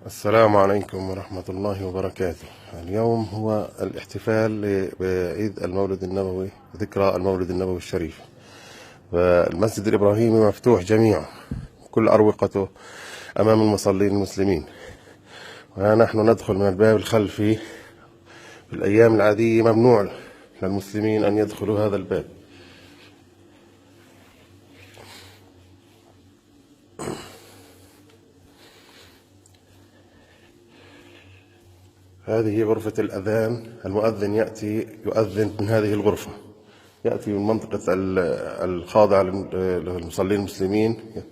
السلام عليكم ورحمة الله وبركاته. اليوم هو الاحتفال بعيد المولد النبوي، ذكرى المولد النبوي الشريف. والمسجد الإبراهيمي مفتوح جميعا، كل أروقته أمام المصلين المسلمين. ونحن ندخل من الباب الخلفي. في الأيام العادية ممنوع للمسلمين أن يدخلوا هذا الباب. هذه غرفة الأذان. المؤذن يأتي يؤذن من هذه الغرفة، يأتي من منطقة الخاضعة للمصلين المسلمين،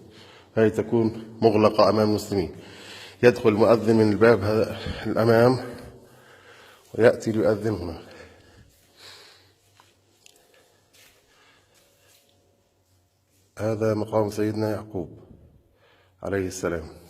هذه تكون مغلقة أمام المسلمين. يدخل المؤذن من الباب هذا الأمام ويأتي ليؤذن هنا. هذا مقام سيدنا يعقوب عليه السلام.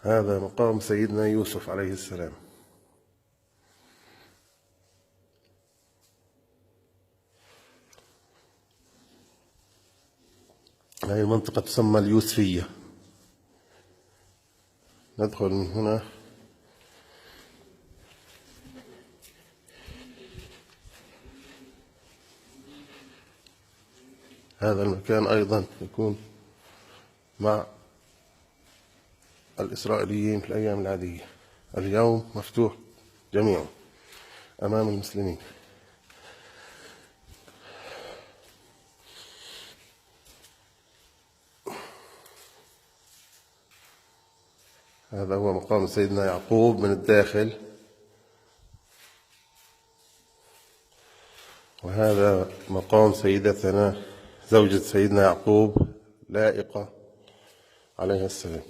هذا مقام سيدنا يوسف عليه السلام. هذه المنطقة تسمى اليوسفية. ندخل من هنا. هذا المكان أيضا يكون مع الإسرائيليين في الأيام العادية. اليوم مفتوح جميعا أمام المسلمين. هذا هو مقام سيدنا يعقوب من الداخل، وهذا مقام سيدتنا زوجة سيدنا يعقوب لائقة عليها السلام.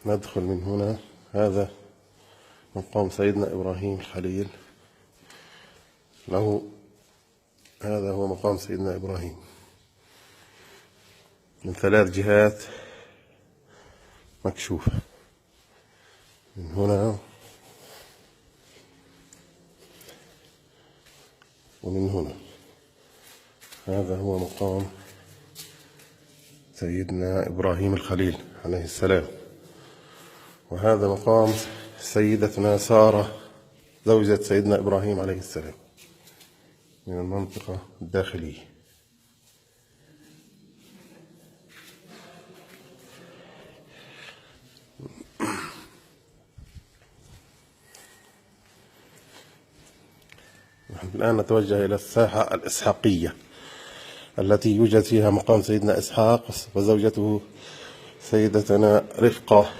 ندخل من هنا. هذا مقام سيدنا إبراهيم الخليل له. هذا هو مقام سيدنا إبراهيم من 3 جهات مكشوفة، من هنا ومن هنا. هذا هو مقام سيدنا إبراهيم الخليل عليه السلام. وهذا مقام سيدتنا سارة زوجة سيدنا إبراهيم عليه السلام من المنطقة الداخلية. نحن الآن نتوجه إلى الساحة الإسحاقية التي يوجد فيها مقام سيدنا إسحاق وزوجته سيدتنا رفقة.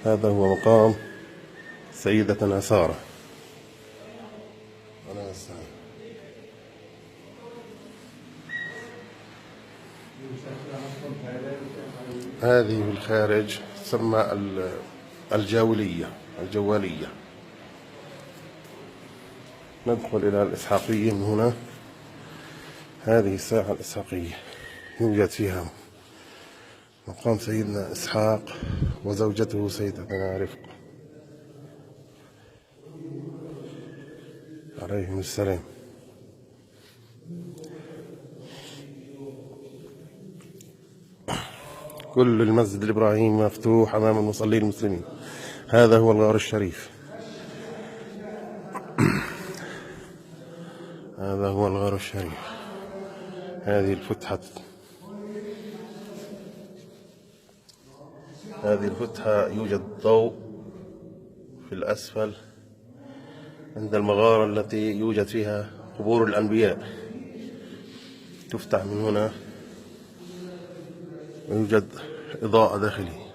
هذا هو مقام سيدتنا سارة. هذه في الخارج تسمى الجوالية. ندخل إلى الإسحاقية من هنا. هذه الساحة الإسحاقية يوجد فيها مقام سيدنا إسحاق وزوجته سيدتنا رفقة عليهم السلام. كل المسجد الإبراهيمي مفتوح أمام المصلين المسلمين. هذا هو الغار الشريف. هذا هو الغار الشريف. هذه الفتحة يوجد ضوء في الأسفل عند المغارة التي يوجد فيها قبور الأنبياء. تفتح من هنا ويوجد إضاءة داخلية.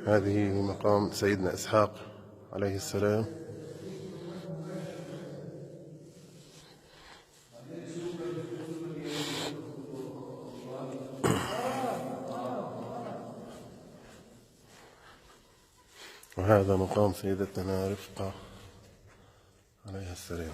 هذه مقام سيدنا إسحاق عليه السلام. وهذا مقام سيدتنا رفقة عليها السلام.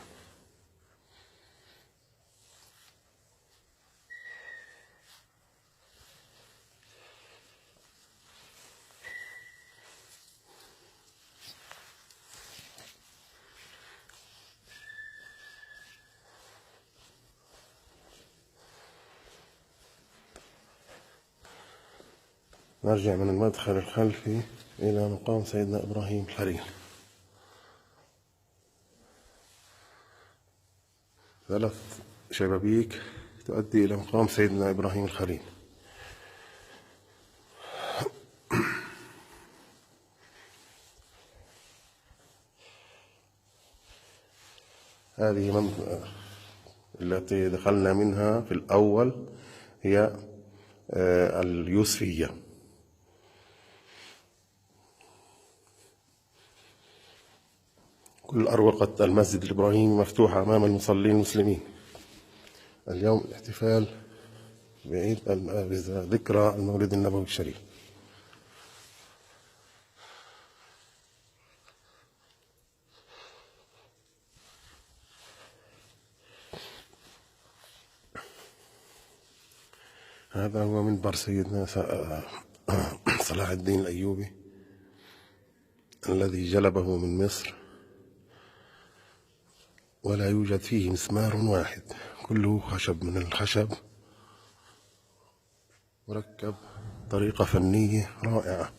نرجع من المدخل الخلفي إلى مقام سيدنا إبراهيم الخليل. 3 شبابيك تؤدي إلى مقام سيدنا إبراهيم الخليل. هذه منطقة التي دخلنا منها في الأول هي اليوسفية. كل أروقة المسجد الإبراهيمي مفتوحة أمام المصلين المسلمين. اليوم الاحتفال بعيد ذكرى المولد النبوي الشريف. هذا هو منبر سيدنا صلاح الدين الأيوبي الذي جلبه من مصر، ولا يوجد فيه مسمار واحد، كله خشب من الخشب، مركب طريقة فنية رائعة.